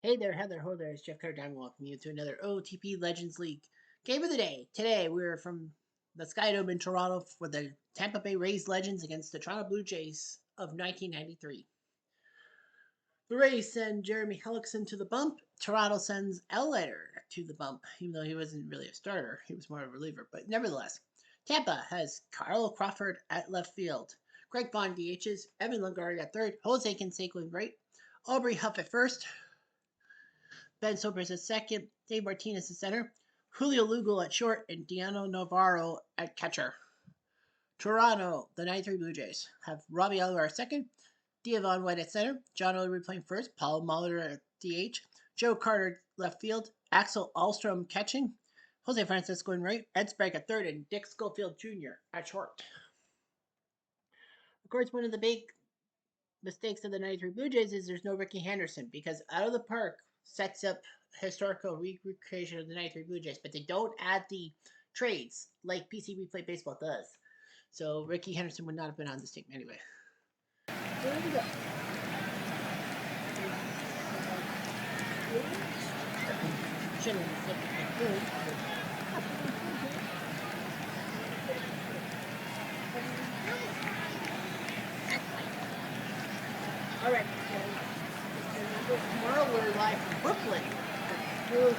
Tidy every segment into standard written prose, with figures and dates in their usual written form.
Hey there, Heather. Ho there. It's Jeff Carter down. Welcome you to another OOTP Legends League game of the day. Today we're from the Sky Dome in Toronto for the Tampa Bay Rays Legends against the Toronto Blue Jays of 1993. The Rays send Jeremy Hellickson to the bump. Toronto sends Leiter to the bump, even though he wasn't really a starter. He was more of a reliever. But nevertheless, Tampa has Carl Crawford at left field. Greg Vaughn DHs, Evan Longoria at third, Jose Canseco at right, Aubrey Huff at first, Ben Sobers at second, Dave Martinez at center, Julio Lugo at short, and Diano Navarro at catcher. Toronto, the 93 Blue Jays, have Robbie Alvar at second, Diavon White at center, John Olerud playing first, Paul Molitor at DH, Joe Carter left field, Axel Alstrom catching, Jose Francisco in right, Ed Sprague at third, and Dick Schofield Jr. at short. Of course, one of the big mistakes of the 93 Blue Jays is there's no Ricky Henderson because Out of the Park sets up historical recreation of the 93 Blue Jays, but they don't add the trades like PC Replay Baseball does. So Ricky Henderson would not have been on this team anyway. Here we go. All right. Tomorrow we're live from Brooklyn. Here we go.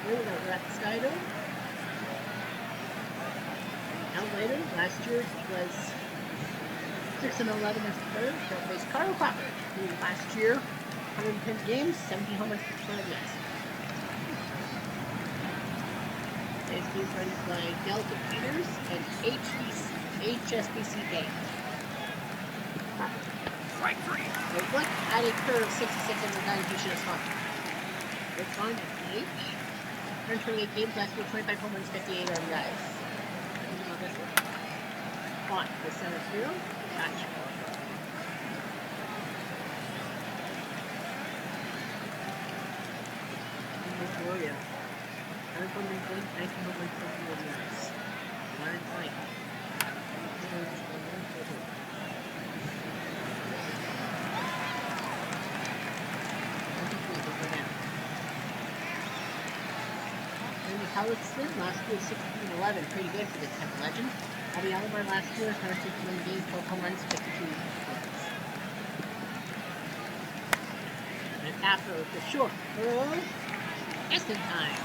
We're at the Sky Dome. Later, last year he was 6-11 as a third. So it was Carl Crawford, who last year 110 games, 17 homers, 12 hits. Today's team runs by Delta Peters and HSBC Bank. Strike three. They look at a curve 66 and the 9 he should have swung. Rick Vaughn at DH. 128 games, last year 25 home runs, 58 RBIs. Vaughn, the center field, catch. Gloria. 19 home runs, 50 RBIs. 120. Hellickson last year 16-11, pretty good for the Tampa Legend. Robbie Alvar last year 161 games, 12 home runs, 52 runs. And after the short throw, instant time.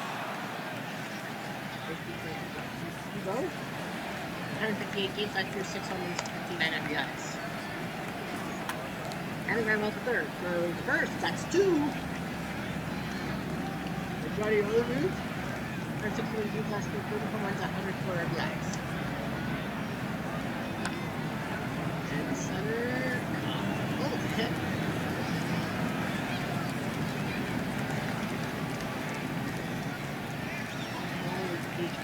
158 games last year, 6 home runs, 59 RBIs. And the well to third. Throws first, that's 2. Johnny Olerud. 161 games last year, 40 home runs, 104 RBIs. And center. Oh, hit. He's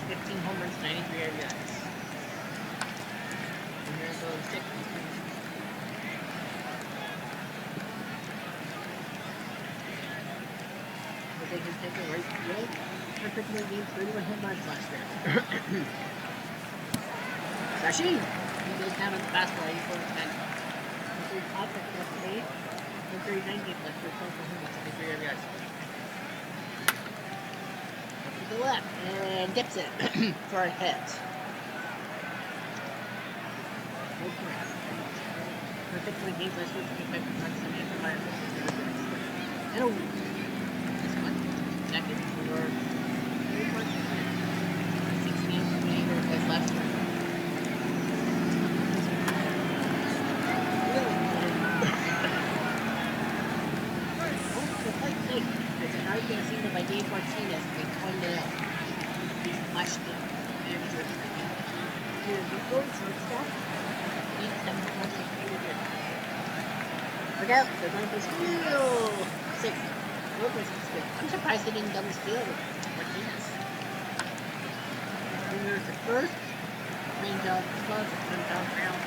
15 home runs, 93 RBIs. And there goes Dick. They can take a right field. 151 games, 31 home runs last year. Sashi! He goes down on the fastball, 84 and 10. 130 contact left 8. 139 games left year, 12 home runs, 73 RBIs. Up to the left, and dips it for a hit. 151 games last year, 25 home runs, 78 RBIs. And a second for 16 guys left. It's an argument single by Dave Martinez, makes 1-0. He's flushed it. Manager. Here we go, shortstop. 8-7-1-6. Look out, they're going for steal. 6. I'm surprised they didn't double steal with Martinez. There's the first. Range out club, comes out round.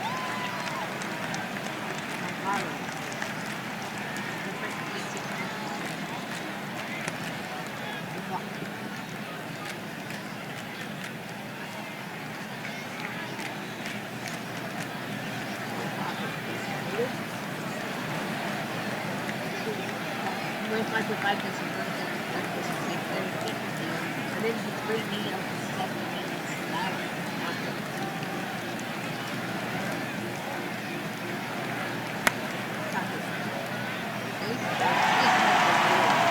It's bringing me up to 7 minutes. Not good. Not good.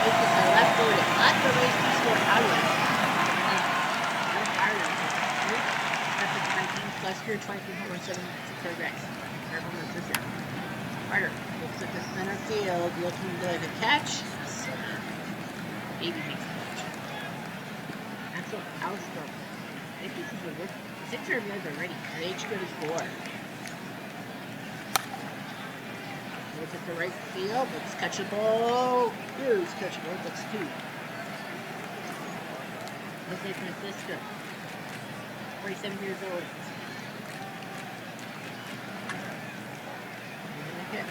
This is the left-footed. Not the race to score power. That's 19 plus your 23 paragraphs. Carter looks at the center field, looking like a catch. Maybe makes a catch. Axel Alstrom. I think this is a rookie. 6 guys are ready. They each go to score. Look at the right field. Let's catch a ball. Here's catch a ball. That's 2. Jose Francisco. 47 years old. Okay.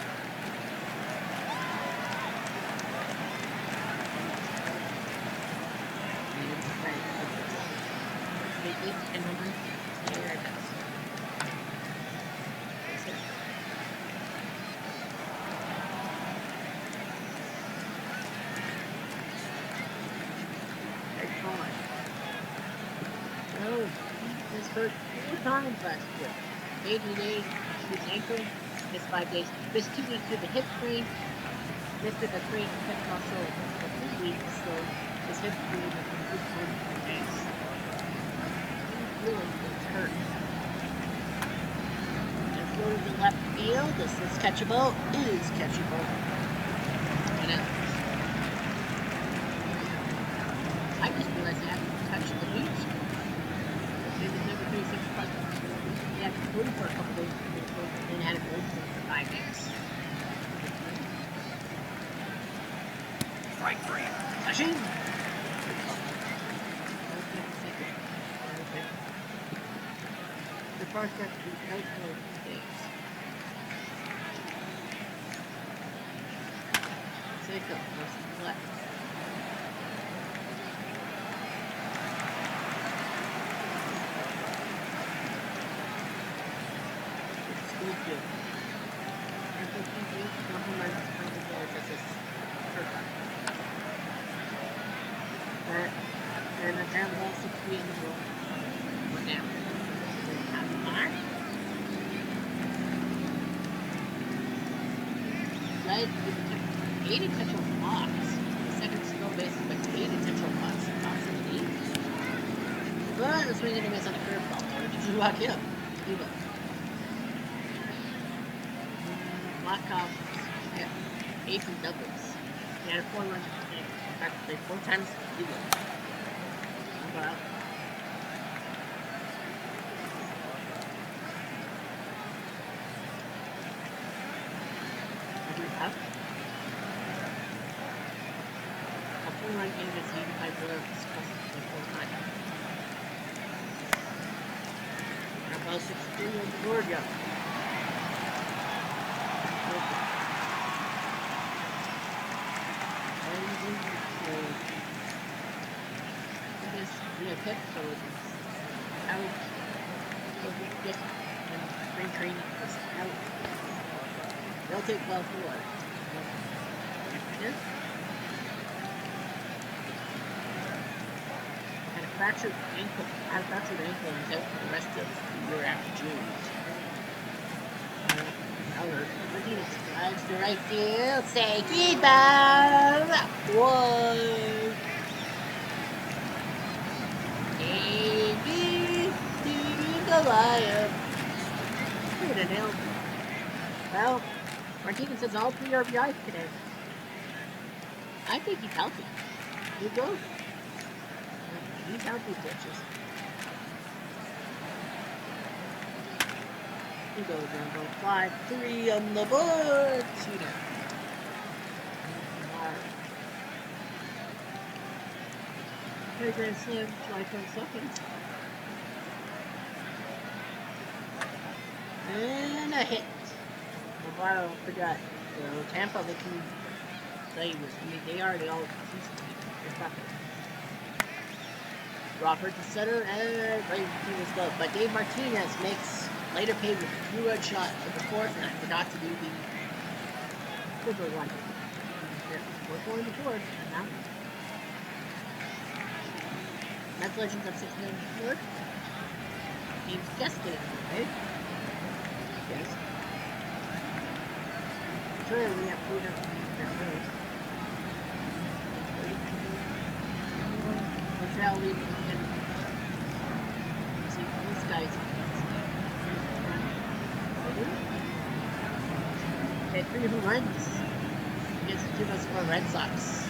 And number. There it goes. Oh, he was hurt 4 times last year. 80 days to his ankle, missed 5 days. Missed 2 weeks with a hip sprain. Missed with a sprain hip muscle for 3 weeks, so his hip sprain was a good 4 days. He really was hurt. Let's go to the left field. This is catchable. It is catchable. And I just realized I haven't touched the lead. Maybe number 36 plus. He had to move for a couple days and had it moved for 5 days. Strike 3. Touching. The first step is out for days. Seiko versus left. And the ground ball 6 in the roll. One down. Led with 8 intentional blocks. The second slow base, but 8 intentional blocks. Tops in the lead. But the swing and a miss on the curveball. Or did you walk him? You will. Blackoff, yeah, Ace and Douglas. He had a 4-run game. In fact, played 4 times. He will. Wow. Up. A 4-run game is 85 runs plus 4 times. And about 6-3 on the board, yeah. Pep code out. Just spring training is out. They'll take ball 4. Had a fractured ankle. And is out for the rest of the year after June. Martinez drives to right field. Say goodbye. 1. Goliath. Look at it now. Well, Martinez has all 3 RBIs today. I think he's healthy. He goes. He's healthy, bitches. He goes down 5-3 on the board. 2 down. Grand Slam, July 22nd. And a hit. Lovato forgot. So Tampa, they can play with. I mean, they already all they're fucking. Crawford to center and right Martinez go. But Dave Martinez makes later paid with a 2-run shot for the 4th, and I forgot to do the silver one. We're going to 4th, and now. That's Legends of 694. Game's just getting underway. Yes. Sure, we have food up that first. Hotel leaving and see these guys. Okay, 3 home runs against the 2-4 Red Sox,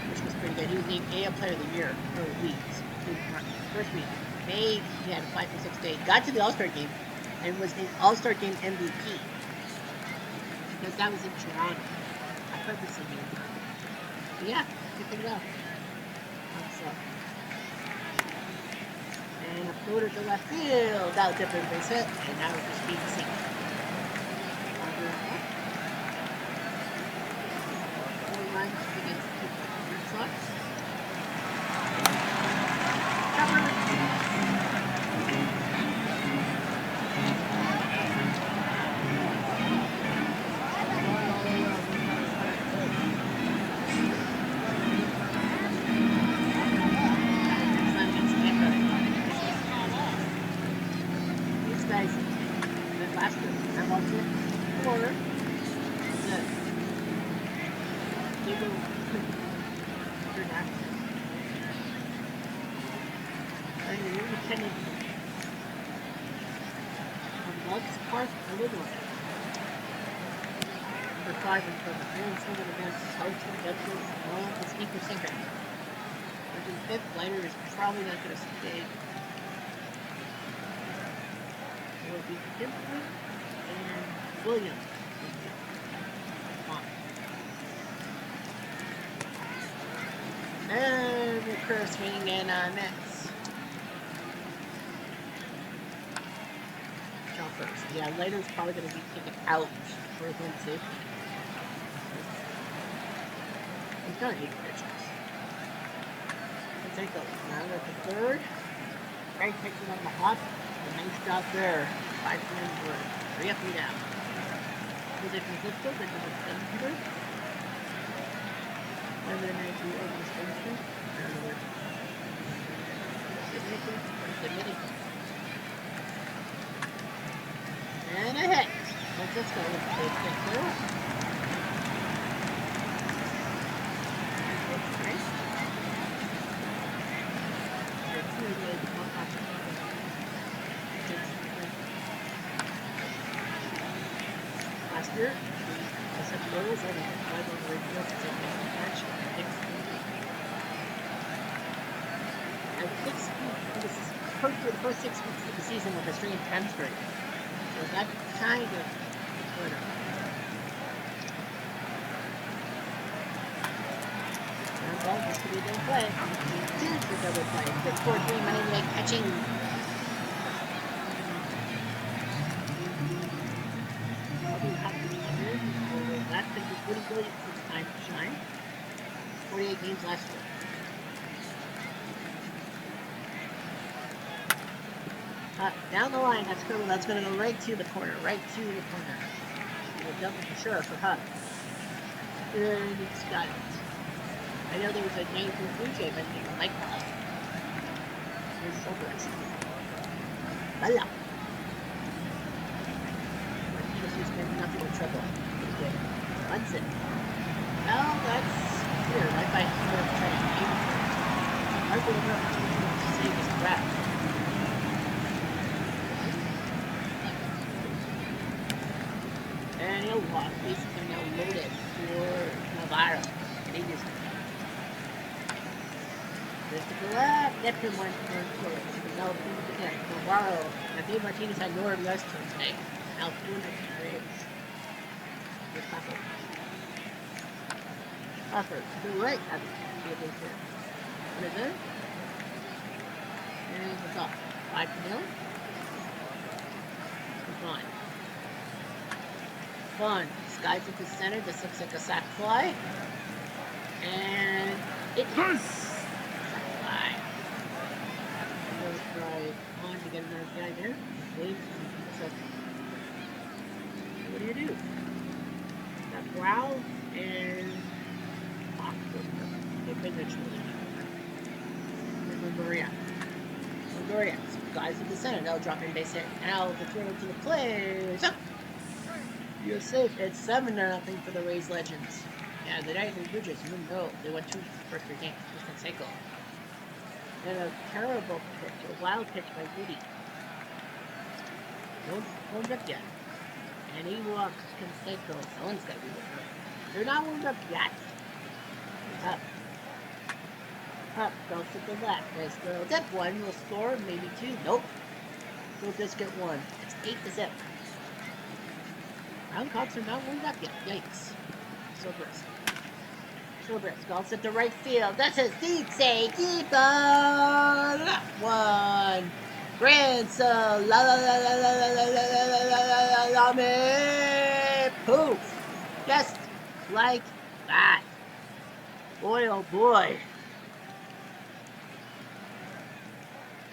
which was pretty good. He was named AL Player of the Year for weeks. First week, May, he had a 5 for 6 day. Got to the All-Star game and was named All-Star Game MVP because that was in Toronto. I purposely named him. But yeah, good to go. And a floater to left field. That'll dip in base hit, and now we're just being seen. Against the Red Sox. These guys, the last one, I'm on the corner. Park, Illinois. Number 5 in front of Aaron Swinging against Houston Veterans, all the speaker sinker. 105th, Lighter is probably not going to stay. It will be Kimberly and Williams. And the curve swinging in Nets. Jumpers. Yeah, Later's probably going to be taken out for his own safety. He's got 8 pitches. Let's take a round at the third. Frank takes it on the hop. A nice job there. 5 runs for 3 up and down. Jose Francisco, the number 7 hitter. Number 92 over the station. And a hit. Francisco with the base hit there. That's nice. Last year, the second goal was only 5 on the radio to take the match. This is for the first 6 weeks of the season with a string of 10 straight. So that kind of put up. And ball just to be done play. Two for double play. The 4-3 Monday night catching. That could be pretty good for the time to shine. 48 games last year. Down the line, that's going to go right to the corner, We'll double for sure for Huck. And it's got it. I know there was a name for Blue Jay, but they like that. Here's Silvers. Hello. Martinez has been nothing but trouble. Hudson. Well, that's clear. Right by Hunter trying to aim for it. I would have save his breath. And he'll walk. Basically now loaded for Navarro. And he just lifted the left. Neptune went for it. So now again, Navarro. Now Dave Martinez had no RBIs to him today. Now 200 Braves. Here's Puffer. Puffer to the right. That's the base hit. What is it? And what's up? 5-0. It's fine. Fun. Skies into center. This looks like a sac fly. And it hits. Sac fly. I'm going to try on to get another guy there. Wait. What do you do? That growl and they pretty much really Longoria. Guys in the center. They'll drop in base hit. Now the throw to the play. So, you're safe. It's 7-0 for the Rays Legends. Yeah, the Dice and Blue Jays, you know, they went 2 first 3 games with Canseco. And a terrible pitch, a wild pitch by Woody. No one's up yet. And he walks Canseco. Someone's got to be warmed up. They're not warmed up yet. Up. Goes to the left. There's the zip. 1 will score, maybe 2. Nope. We'll just get 1. It's 8-0. Round Cops are not warmed up yet. Yikes. So brisk. Golfs at the right field. That's a deep save. Keep on. 1. Grand slam. La la la la la la la la la la la me. Poof. Just like that. Boy, oh boy.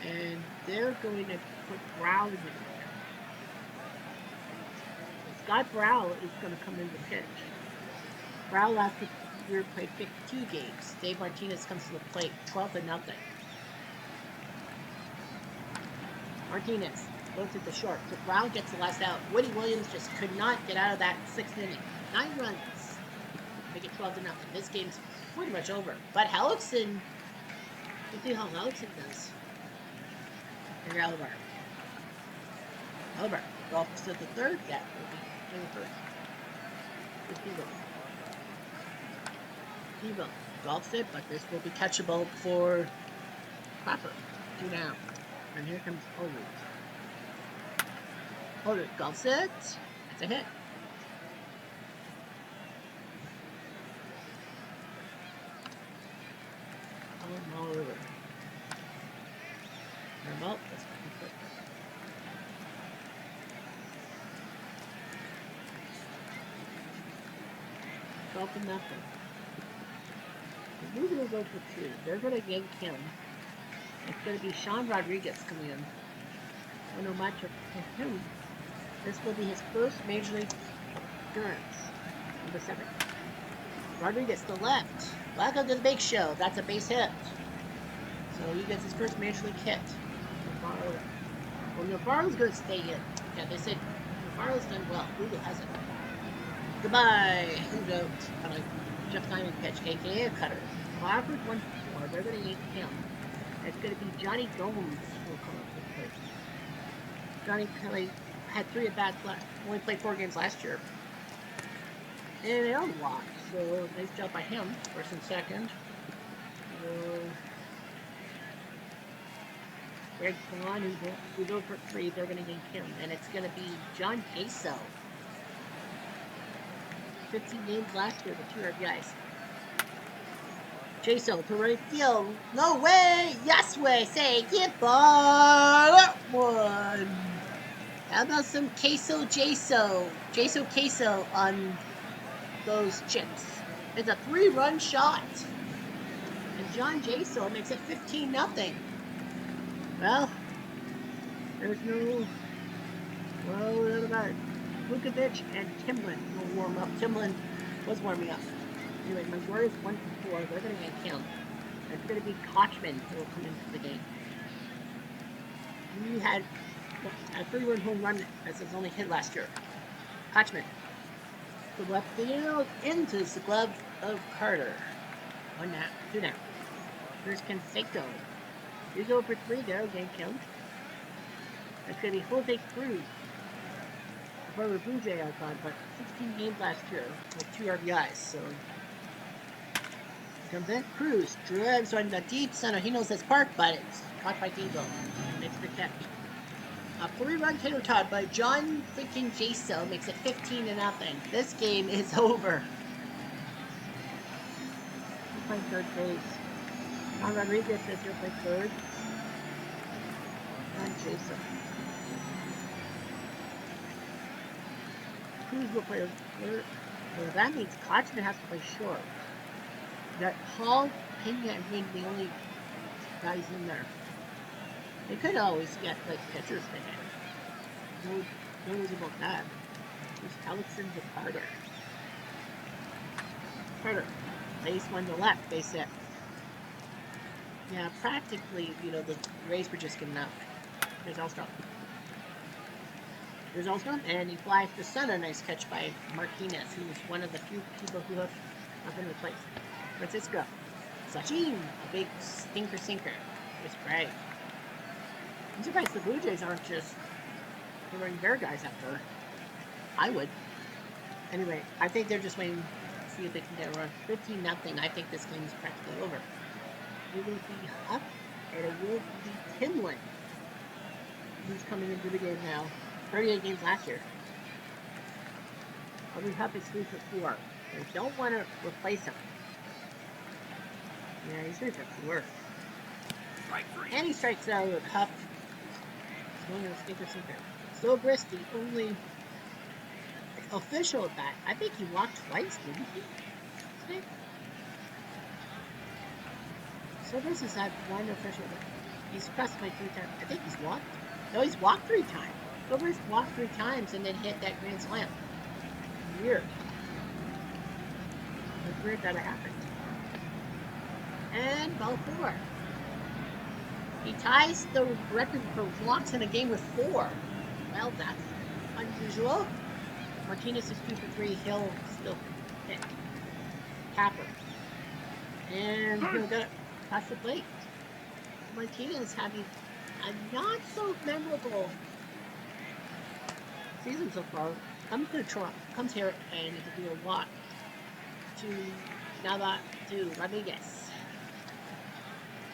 And they're going to put Brown in there. Scott Brown is going to come in the pitch. Brown last year played 52 games. Dave Martinez comes to the plate, 12-0. Martinez looks at the short. So Brown gets the last out. Woody Williams just could not get out of that 6th inning. 9 runs. Make it 12-0. This game's pretty much over. But Hellickson, we'll see how Hellickson does. And Oliver. Golf to the 3rd. Yeah, will be in the 1st. Devo. Golfs it, but this will be catchable for Cropper. 2 down. And here comes Holder. Golfs it. That's a hit. All over. Remote. That's quick. 12-0. The Blue Jays go for 2. They're going to yank him. It's going to be Sean Rodriguez coming in. No matchup for him. This will be his first major league appearance. Number 7. Rodriguez to left. Welcome to the big show. That's a base hit. So he gets his first major league hit. Well, Navarro's going to stay in. Yeah, they said Navarro's done well. Google hasn't. Goodbye. Who knows? On a Jeff Diamond pitch, aka a cutter. Crawford 1-4. They're going to yank him. It's going to be Johnny Gomes who will come up with the place. Johnny Kelly had 3 at-bats left. Only played 4 games last year. And they don't walk, so nice job by him. First and second. Greg Kwan, who's over 3, they're going to yank him. And it's going to be John Queso. 15 games last year with 2 RBIs. Queso to right field. No way! Yes way! Say goodbye! 1. How about some Queso on those chips? It's a 3-run shot. And John Queso makes it 15-0. Well, there's no... Well, what about Vukovic and Timlin will warm up. Timlin was warming up. Anyway, Longoria is 1-4. They're going to yank him. It's going to be Kochman who will come into the game. He had a 3-run home run as his only hit last year. Kochman. To left field into the glove of Carter. 1 down, 2 down. Here's Canseco. He's over 3 there, game count. It's going to be Jose Cruz. Former Blue Jay icon, but 16 games last year with 2 RBIs, so. Here comes in. Cruz drives on the deep center. He knows his park, but it's caught by Devo. Makes the catch. A 3-run tater tot by John freaking Queso makes it 15-0. This game is over. He's playing 3rd base. John Rodriguez is here playing 3rd. John Queso. Cruz will play 3rd. Well, that means Kochman has to play short. That Hall, Pena, and Green are the only guys in there. They could always get like pitchers to hit. No news about that. There's Hellickson to Carter. Carter. Base 1 to left, base hit. Yeah, practically, the Rays were just giving up. Here's Alstrom. Here's Alstrom, and he flies to center. Nice catch by Martinez, who's one of the few people who have been replaced. Francisco. Sachin, a big stinker sinker. It's great. I'm surprised the Blue Jays aren't just throwing their guys after. I would. Anyway, I think they're just waiting to see if they can get a run. 15-0. I think this game is practically over. It will be Huff, and it will be Timlin, who's coming into the game now. 38 games last year. Bobby Huff is 3 for 4. They don't want to replace him. Yeah, he's 3 for 4. And he strikes out with Huff. He's going to a stinker sinker. So Brisk, the only official at bat. I think he walked twice, didn't he? Today? So Brisk has had one official. He's crossed by 3 times. I think he's walked. No, he's walked 3 times. So Brisk walked 3 times and then hit that grand slam. Weird. It's weird that it happened. And ball 4. He ties the record for walks in a game with 4. Well, that's unusual. Martinez is 2 for 3. Hill still hit. Capper. And he'll get it past the plate. Martinez having a not so memorable season so far. Comes to Toronto. Comes here and it'll be a walk to Nava to Rodriguez.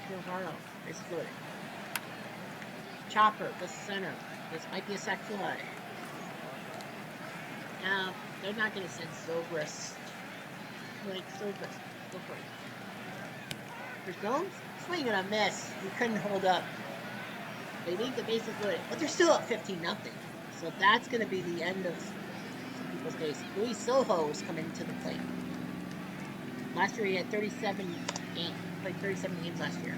Guevara is good. Chopper, the center. This might be a sac fly. Now, they're not going to send Zobrist. Like, Zobrist. Go for it. There's Gomes. Swing and a miss. We couldn't hold up. They leave the bases loaded. But they're still up 15-0. So that's going to be the end of some people's days. Luis Sojo is coming to the plate. Last year he had 37 games. Played 37 games last year.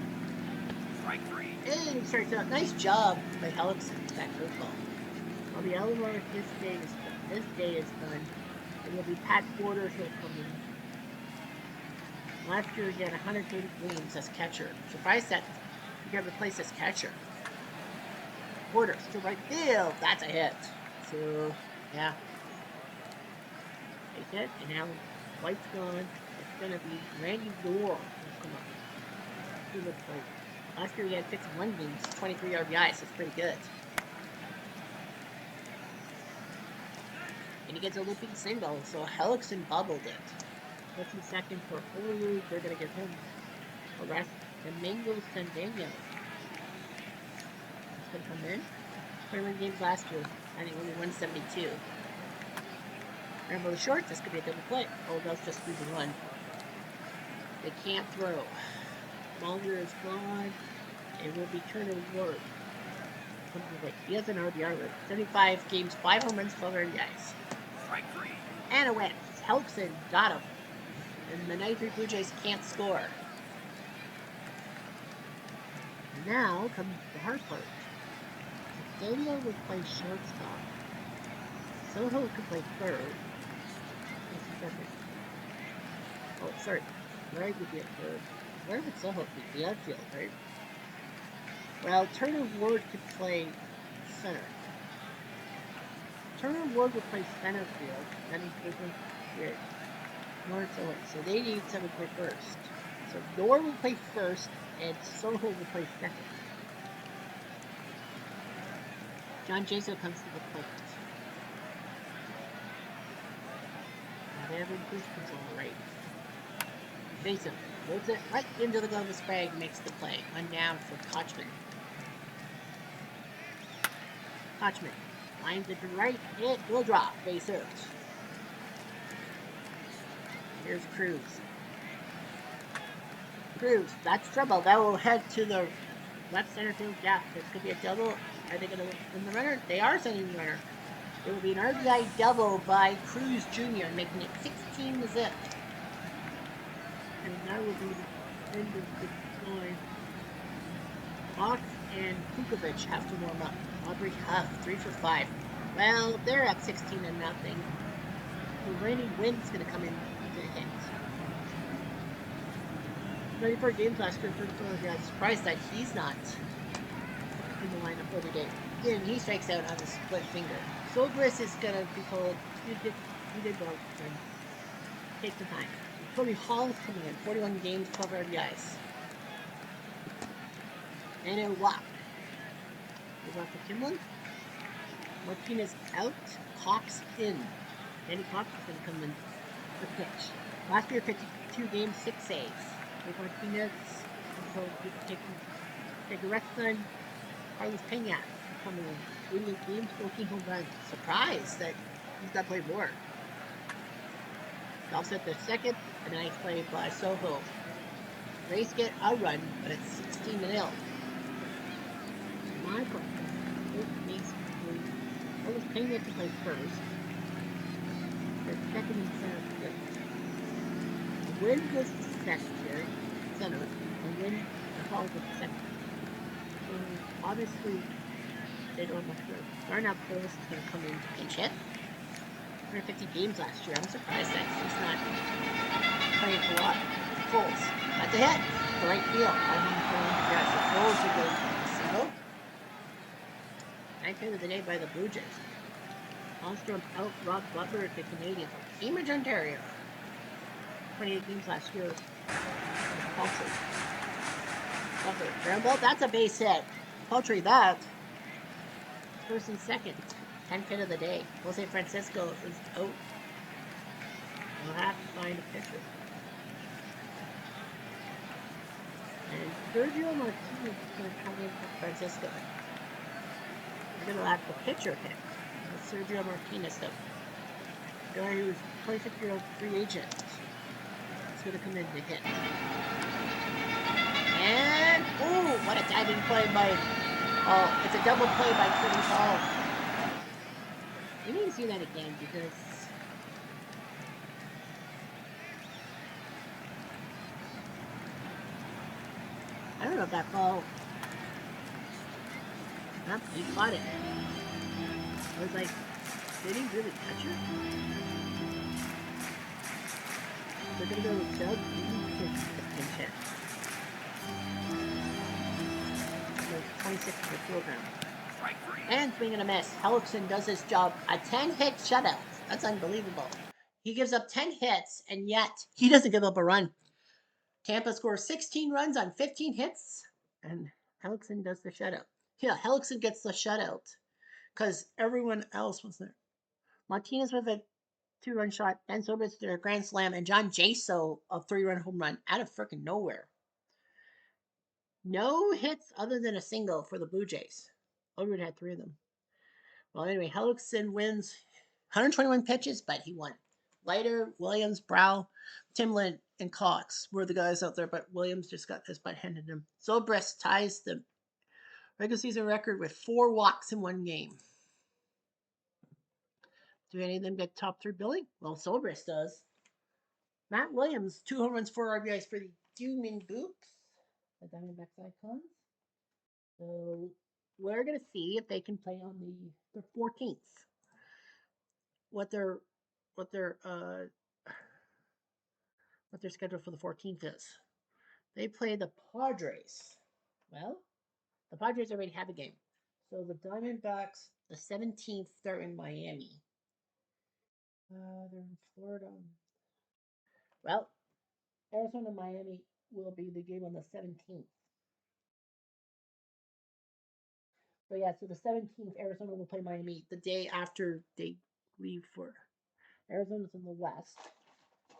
Strike 3. And he strikes out. Nice job by Hellickson with that curveball. Well, the Alamo, this day is done. It will be Pat Porter who'll come in. Last year he had 130 games as catcher. Surprised that he got replaced as catcher. Porter to right field. That's a hit. So, yeah. Base hit, and now White's gone. It's going to be Randy Dorr who's come up to the plate. Last year he had 51 games, 23 RBIs, so it's pretty good. And he gets a looping single, so Hellickson bubbled it. Puts him second for Olu. They're going to give him a rest. Domingo Sandeno. He's going to come in. 21 games last year, and he only 172. Remember the shorts, this could be a double play. Oh, that's just 3-1. They can't throw. Mulder is gone. It will be Turner Ward. He has an RBI rate. 75 games, 5 home runs, 12 RBIs. Strike 3. And a win. Hellickson got him. And the 93 Blue Jays can't score. Now comes the hard part. Daniel would play shortstop. Soho could play third. Oh, sorry. Greg would be at third. Where would Soho be? The outfield, right? Well, Turner Ward could play center. Turner Ward would play center field. Then he's here. North Soho. So they need someone to play first. So Dorr will play first, and Soho will play second. John Jaso comes to the plate. Now they have increased control rate. Jason loads it right into the glove of Sprague, makes the play. 1 down for Kochman. Kochman lines it to right, it will drop. Base hit. Here's Cruz. Cruz, that's trouble. That will head to the left center field gap. This could be a double. Are they going to win the runner? They are sending the runner. It will be an RBI double by Cruz Jr., making it 16-0. And that will be the end of the line. Hawk and Kukovic have to warm up. Aubrey Huff, 3 for 5. Well, they're up 16-0. So Randy Wynn's going to come in to hit. 94 games last year for Philadelphia. I'm surprised that he's not in the lineup every day. Again, he strikes out on a split finger. Sobris is gonna be told you did well, friend. Take the time. Toby Hall's coming in, 41 games, 12 RBIs. And a walk. A walk for Kimlin. Martinez out, Cox in. Danny Cox is going to come in the pitch. Last year, 52 games, 6 saves. With Martinez, so take a rest time. Carlos Pena coming in. 88 games, 14 home runs. Surprised that he's got to play more. Offset the second, and a nice play by Soho. Rays get a run, but it's 16-0. Michael needs to play. Carlos Pena to play first. The second and center field. The wind goes to center, and wind calls it second. So obviously, they don't have much room. Darnell Post is going to come in to pinch hit. 150 games last year. I'm surprised that he's not playing a lot. Foles. That's a hit. The right field. Yes, the Foles are going single. Ninth hit of the day by the Blue Jays. Ostrom out Rob Butler at the Canadians. Cambridge, Ontario. 28 games last year. Paltry. Butler. Ground ball. That's a base hit. Paltry that. First and second. 10th hit of the day. Jose Francisco is out. We'll have to find a pitcher. And Sergio Martinez is going to come in for Francisco. We're going to have the pitcher pick. Sergio Martinez, the guy who's 26-year-old free agent. He's going to come in to hit. And, ooh, what a diving play by, it's a double play by Cody Hall. We need to see that again because I don't know if that ball. Nope, he caught it. I was like, did he really touch it? They're gonna go with Doug pinch hit. 26 of the program. And swing and a miss. Hellickson does his job. A 10-hit shutout. That's unbelievable. He gives up 10 hits, and yet he doesn't give up a run. Tampa scores 16 runs on 15 hits, and Hellickson does the shutout. Yeah, Hellickson gets the shutout because everyone else was there. Martinez with a 2-run shot, Ben Sobers did a grand slam, and John Jaso a 3-run home run out of freaking nowhere. No hits other than a single for the Blue Jays. Overwood had 3 of them. Well, anyway, Hellickson wins 121 pitches, but he won. Leiter, Williams, Brow, Timlin, and Cox were the guys out there, but Williams just got his butt handed to him. Zobrist ties the regular season record with 4 walks in one game. Do any of them get top 3 billing? Well, Zobrist does. Matt Williams, 2 home runs, 4 RBIs for the Human Boops, the Diamondbacks icons. So we're going to see if they can play on the 14th. What their schedule for the 14th is. They play the Padres. Well, the Padres already have a game. So the Diamondbacks, the 17th, they're in Miami. They're in Florida. Well, Arizona Miami will be the game on the 17th. So yeah, so the 17th, Arizona will play Miami the day after they leave for Arizona's in the west.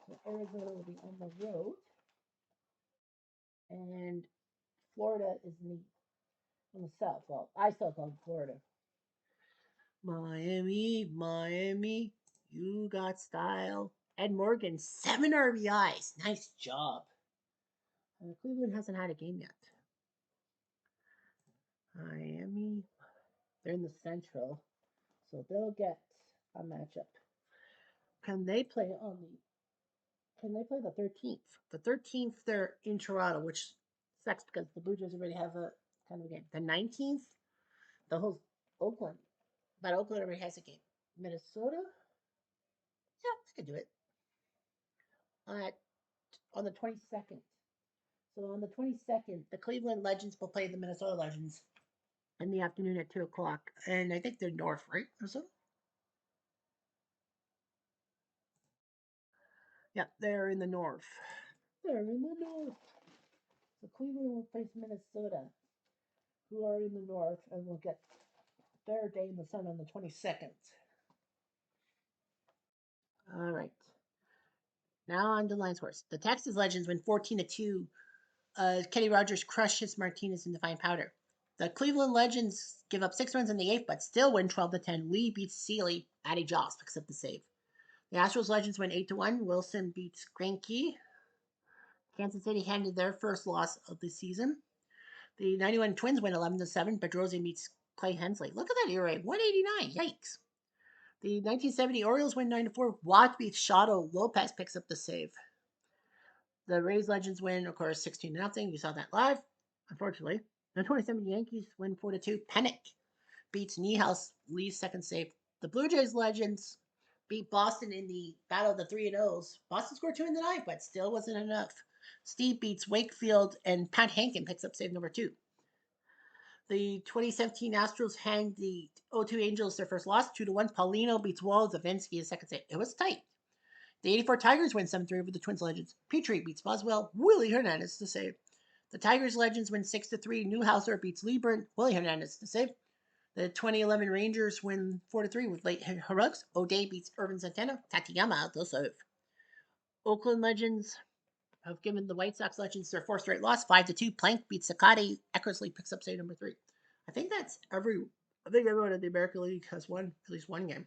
So Arizona will be on the road. And Florida is on the south. Well, I still call it Florida. Miami, Miami, you got style. Ed Morgan, 7 RBIs. Nice job. Cleveland hasn't had a game yet. Miami, they're in the Central, so they'll get a matchup. Can they play the 13th? The 13th, they're in Toronto, which sucks because the Blue Jays already have a kind of a game. The 19th, the whole Oakland, but Oakland already has a game. Minnesota, yeah, I could do it. On the 22nd. So on the 22nd, the Cleveland Legends will play the Minnesota Legends in the afternoon at 2 o'clock. And I think they're north, right? Or so? Yeah, they're in the north. They're in the north. So Cleveland will face Minnesota, who are in the north, and will get their day in the sun on the 22nd. All right. Now on to Lions Horse. The Texas Legends win 14-2. Kenny Rogers crushes Martinez in the fine powder. The Cleveland Legends give up 6 runs in the eighth, but still win 12-10. Lee beats Sealy. Addy Joss picks up the save. The Astros Legends win 8-1. Wilson beats Greinke. Kansas City handed their first loss of the season. The 91 Twins win 11-7. Pedroza meets Clay Hensley. Look at that ERA, 189. Yikes. The 1970 Orioles win 9-4. Watt beats Shadow. Lopez picks up the save. The Rays Legends win, of course, 16-0. You saw that live, unfortunately. The 2070 Yankees win 4-2. Pennick beats Niehaus. Lee's second save. The Blue Jays Legends beat Boston in the battle of the 3-0s. Boston scored 2 in the ninth, but still wasn't enough. Steve beats Wakefield, and Pat Hankin picks up save number 2. The 2017 Astros hanged the 0-2 Angels their first loss, 2-1. Paulino beats Wall. Zavinsky his second save. It was tight. The 84 Tigers win 7-3 over the Twins Legends. Petrie beats Boswell. Willie Hernandez to save. The Tigers Legends win 6-3. Newhouser beats Lieber. Willie Hernandez to save. The 2011 Rangers win 4-3 with late Harugs. O'Day beats Irvin Santana. Tateyama to save. Oakland Legends have given the White Sox Legends their fourth straight loss, 5-2. Plank beats Sakati. Eckersley picks up save number 3. I think that's every. I think everyone in the American League has won at least one game.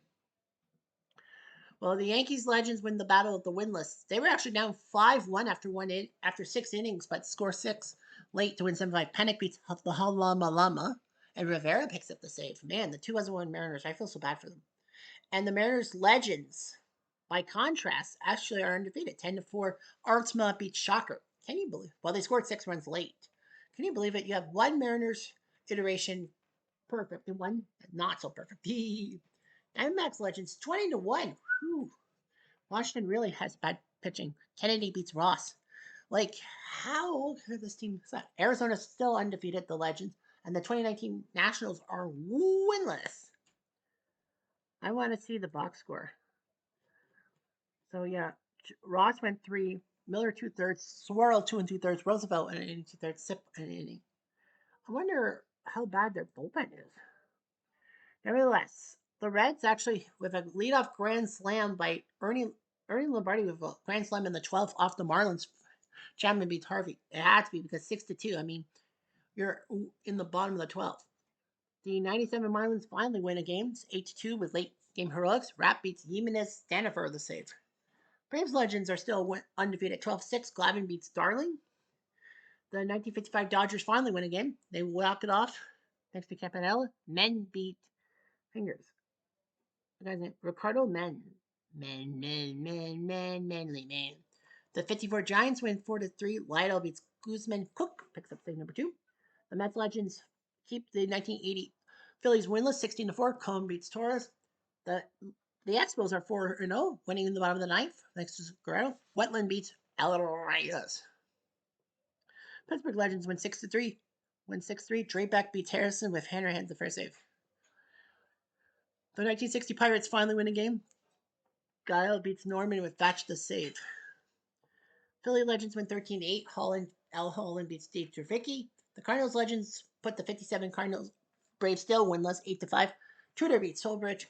Well, the Yankees Legends win the battle of the winless. They were actually down 5-1 after 6 innings, but score 6 late to win 7-5. Pennick beats the Lama, and Rivera picks up the save. Man, the 2001 Mariners, I feel so bad for them. And the Mariners Legends, by contrast, actually are undefeated. 10-4. Artsma beats Shocker. Can you believe? Well, they scored 6 runs late. Can you believe it? You have one Mariners iteration perfect and one not so perfect. Diamondbacks Legends 20-1. Whew. Washington really has bad pitching. Kennedy beats Ross. Like, how could this team suck? Arizona's still undefeated, the Legends, and the 2019 Nationals are winless. I want to see the box score. So, yeah, Ross went 3, Miller 2/3, Swirl 2 2/3, Roosevelt an inning 2/3, Sip an inning. I wonder how bad their bullpen is. Nevertheless, the Reds actually, with a leadoff grand slam by Ernie Lombardi with a grand slam in the 12th off the Marlins, Chapman beats Harvey. It had to be because 6-2. I mean, you're in the bottom of the 12th. The 97 Marlins finally win a game, 8-2 with late game heroics. Rapp beats Jimenez, Stanifer the save. Braves Legends are still undefeated 12-6. Glavine beats Darling. The 1955 Dodgers finally win a game. They walk it off thanks to Campanella. Men beat Fingers. The guy's name Ricardo Manly Man. The 54 Giants win 4-3. Lido beats Guzman. Cook picks up save number 2. The Mets Legends keep the 1980 Phillies winless 16-4. Cone beats Torres. The Expos are 4-0, winning in the bottom of the ninth. Thanks to Guerrero. Wetland beats El Reyes. Pittsburgh Legends win 6-3. Win 6-3. Drayback beats Harrison with Hanrahan the first save. The 1960 Pirates finally win a game. Guile beats Norman with Thatch the save. Philly Legends win 13-8. Holland beats Steve Trevicki. The Cardinals Legends put the 57 Cardinals Braves still winless 8-5. Tudor beats Solbridge.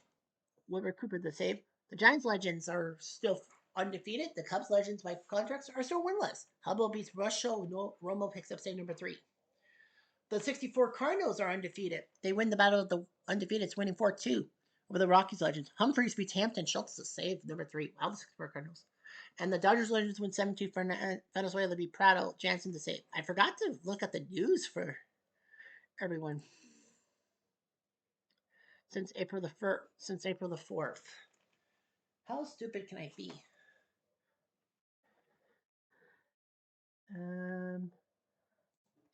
Wilbur Cooper the save. The Giants Legends are still undefeated. The Cubs Legends by contracts are still winless. Hubble beats Russell. Romo picks up save number 3. The 64 Cardinals are undefeated. They win the battle of the undefeateds, winning 4-2 over the Rockies Legends. Humphreys beats Hampton. Schultz the save number 3. Wow, the 64 Cardinals. And the Dodgers Legends win 7-2 for Venezuela beat Prado. Jansen to save. I forgot to look at the news for everyone since April the 4th. How stupid can I be?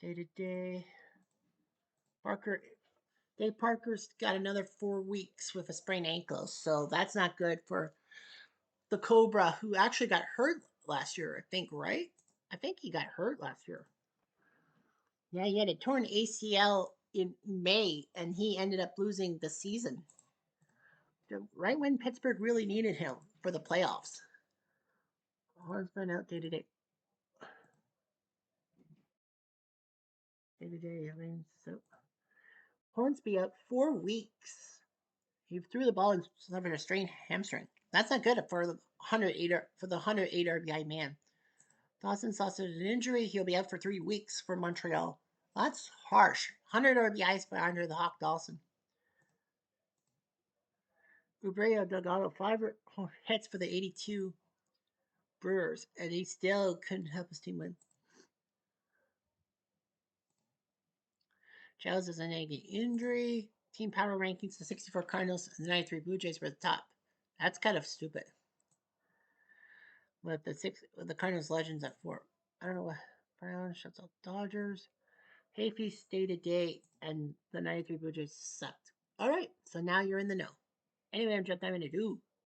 Day to day. Dave Parker's got another 4 weeks with a sprained ankle, so that's not good for the Cobra, who actually got hurt last year, I think, right? I think he got hurt last year. Yeah, he had a torn ACL in May, and he ended up losing the season right when Pittsburgh really needed him for the playoffs. Horn's been out day to day. Day to day. I mean, so Hornsby out 4 weeks. He threw the ball and suffered a strained hamstring. That's not good for the 108 RBI man. Dawson suffered an injury. He'll be out for 3 weeks for Montreal. That's harsh. 100 RBIs by Andre the Hawk Dawson. Ubrea Delgado 5 hits for the 82 Brewers, and he still couldn't help his team win. Giles has a nagging injury. Team power rankings: the 64 Cardinals and the 93 Blue Jays were the top. That's kind of stupid. With the Cardinals legends at 4. I don't know what. Browns shuts out Dodgers. Hayfee stayed a day, and the 93 Blue Jays sucked. All right, so now you're in the know. Anyway, I'm Jeff Diamond.